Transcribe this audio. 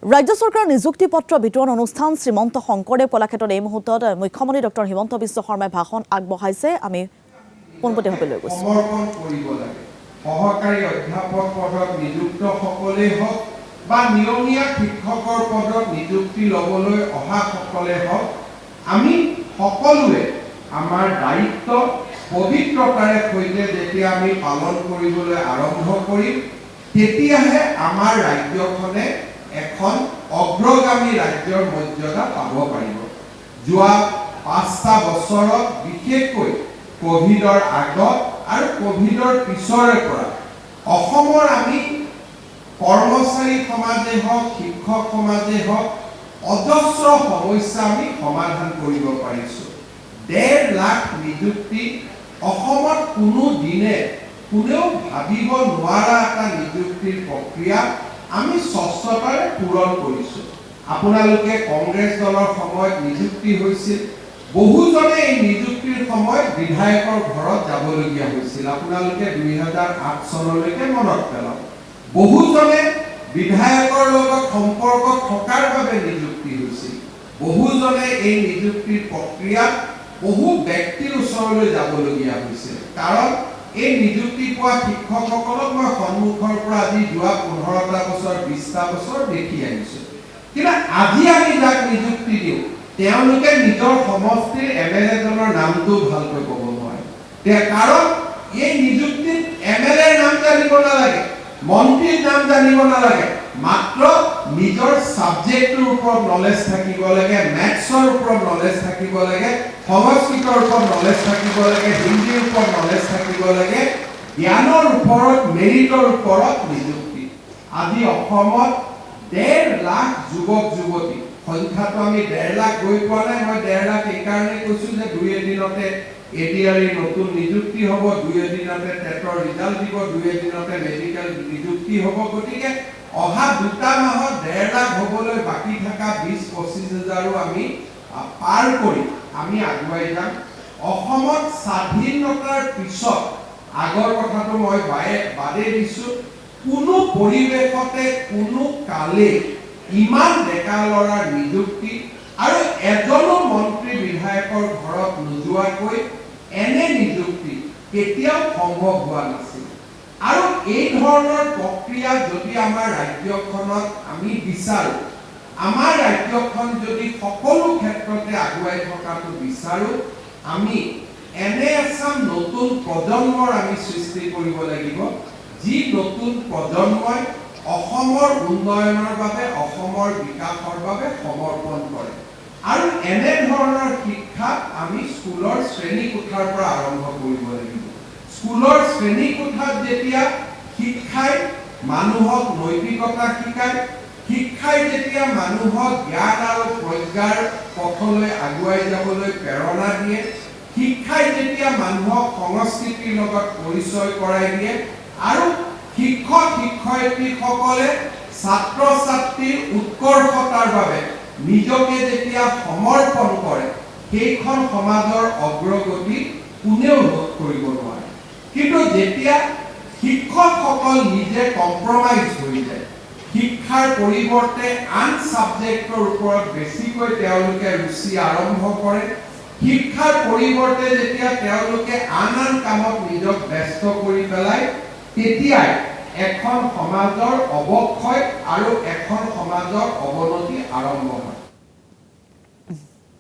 ৰাজ্য চৰকাৰৰ নিযুক্তি পত্ৰ বিতৰণ অনুষ্ঠান শ্ৰীমন্ত শংকৰদেৱ কলাক্ষেত্ৰত এই মুহূৰ্তত মুখ্যমন্ত্ৰী ডক্টৰ হিমন্ত বিশ্ব শৰ্মাই ভাষণ আগবঢ়াইছে। আমি পোনপটীয়াভাৱে লৈ গৈছো। সমৰ্পণ কৰিব লাগে। সহকাৰী অধ্যাপক পদত নিযুক্ত সকলেই হওক বা নিয়মীয়া শিক্ষকৰ পদত নিযুক্তি ল'বলৈ অহা সকলে হওক, আমি সকলোৱে আমাৰ দায়িত্ব পবিত্ৰতাৰে সৈতে যেতিয়া আমি পালন কৰিবলৈ আৰম্ভ কৰিম, তেতিয়াহে আমাৰ ৰাজ্যখনে এখন অগ্ৰগামী ৰাজ্যৰ মৰ্যাদা পাব পাৰিব। যোৱা ৫টা বছৰত বিশেষকৈ কোভিডৰ আগত আৰু কোভিডৰ পিছৰে পৰা অসমৰ আমি কৰ্মচাৰী সমাজে হওক, শিক্ষক সমাজে হওক, অজস্ৰ সমস্যা আমি সমাধান কৰিব পাৰিছোঁ। ১.৫ লাখ নিযুক্তি অসমত কোনো দিনে কোনেও ভাবিব নোৱাৰা এটা নিযুক্তিৰ প্ৰক্ৰিয়া আমি স্বচ্ছতাৰে পূৰণ কৰিছোঁ। আপোনালোকে কংগ্ৰেছ দলৰ সময়ত নিযুক্তি হৈছিল, বহুজনে এই নিযুক্তিৰ সময়ত বিধায়কৰ ঘৰত যাবলগীয়া হৈছিল। আপোনালোকে ২০০৮ চনলৈকে মনত পেলাওক। বহুজনে বিধায়কৰ লগত সম্পৰ্ক থকাৰ বাবে নিযুক্তি হৈছিল। বহুজনে এই নিযুক্তিৰ প্ৰক্ৰিয়াত বহু ব্যক্তিৰ ওচৰলৈ যাবলগীয়া হৈছিল, কাৰণ এই নিযুক্তি পোৱা শিক্ষকসকলক মই সন্মুখৰ পৰা আজি যোৱা ১৫টা বছৰ ২০টা বছৰ দেখি আহিছোঁ। কিন্তু আজি আমি যাক নিযুক্তি দিওঁ, তেওঁলোকে নিজৰ সমষ্টিৰ MLA জনৰ নামটো ভালকৈ ক'ব নোৱাৰে, কাৰণ এই নিযুক্তিত MLA নাম জানিব নালাগে, মন্ত্ৰীৰ নাম জানিব নালাগে, মাত্ৰ নিজৰ ছাবজেক্টৰ ওপৰত নলেজ থাকিব লাগে, মেথছৰ ওপৰত নলেজ থাকিব লাগে, সংস্কৃতৰ ওপৰত নলেজ থাকিব লাগে, হিন্দীৰ ওপৰত নলেজ থাকিব লাগে, জ্ঞানৰ ওপৰত, মেৰিটৰ ওপৰত নিযুক্তি। আজি অসমত ১.৫ লাখ যুৱক যুৱতী, সংখ্যাটো আমি ১.৫ লাখ গৈ পোৱা নাই। মই ১.৫ লাখ এইকাৰণে কৈছোঁ যে ২ এদিনতে ADR নতুন নিযুক্তি হ'ব, ২ এদিনতে টেটৰ ৰিজাল্ট দিব, ২ এদিনতে মেডিকেল নিযুক্তি হ'ব। গতিকে অহা ২টা মাহত ১.৫ লাখ হ'বলৈ বাকী থকা ২০-২৫ হাজাৰো আমি পাৰ কৰি আমি আগুৱাই যাম। অসমত স্বাধীনতাৰ পিছত আগৰ কথাটো মই বাদেই দিছোঁ, কোনো পৰিৱেশতে কোনো কালে ইমান ডেকা ল'ৰাৰ নিযুক্তি আৰু এজনো মন্ত্ৰী বিধায়কৰ ঘৰত নোযোৱাকৈ এনে নিযুক্তি কেতিয়াও সম্ভৱ হোৱা নাছিল। আৰু এই ধৰণৰ প্ৰক্ৰিয়া যদি আমাৰ ৰাজ্যখনত আমি বিচাৰোঁ, আমাৰ ৰাজ্যখন যদি সকলো ক্ষেত্ৰতে আগুৱাই থকাটো বিচাৰোঁ, আমি এনে এচাম নতুন প্ৰজন্মৰ আমি সৃষ্টি কৰিব লাগিব, যি নতুন প্ৰজন্মই অসমৰ উন্নয়নৰ বাবে, অসমৰ বিকাশৰ বাবে সমৰ্পণ কৰে। আৰু এনে ধৰণৰ শিক্ষা আমি স্কুলৰ শ্ৰেণীকোঠাৰ পৰা আৰম্ভ কৰিব লাগিব। স্কুলৰ শ্ৰেণীকোঠাত যেতিয়া শিক্ষাই মানুহক নৈতিকতা শিকায়, শিক্ষাই যেতিয়া মানুহক জ্ঞান আৰু প্ৰজ্ঞাৰ পথলৈ আগুৱাই যাবলৈ প্ৰেৰণা দিয়ে, শিক্ষাই যেতিয়া মানুহক সংস্কৃতিৰ লগত পৰিচয় কৰাই দিয়ে, আৰু শিক্ষক শিক্ষয়িত্ৰীসকলে ছাত্ৰ ছাত্ৰীৰ উৎকৰ্ষতাৰ বাবে নিজকে যেতিয়া সমৰ্পণ কৰে, সেইখন সমাজৰ অগ্ৰগতি কোনেও ৰোধ কৰিব নোৱাৰে। কিন্তু যেতিয়া শিক্ষকসকল নিজে কম্প্ৰমাইজ হৈ যায়, শিক্ষাৰ পৰিৱৰ্তে আন ছাবজেক্টৰ ওপৰত বেছিকৈ তেওঁলোকে ৰুচি আৰম্ভ কৰে, শিক্ষাৰ পৰিৱৰ্তে যেতিয়া তেওঁলোকে আন কামত নিজক ব্যস্ত কৰি পেলায়, তেতিয়াই এখন সমাজৰ অৱক্ষয় আৰু এখন সমাজৰ অৱনতি আৰম্ভ হয়।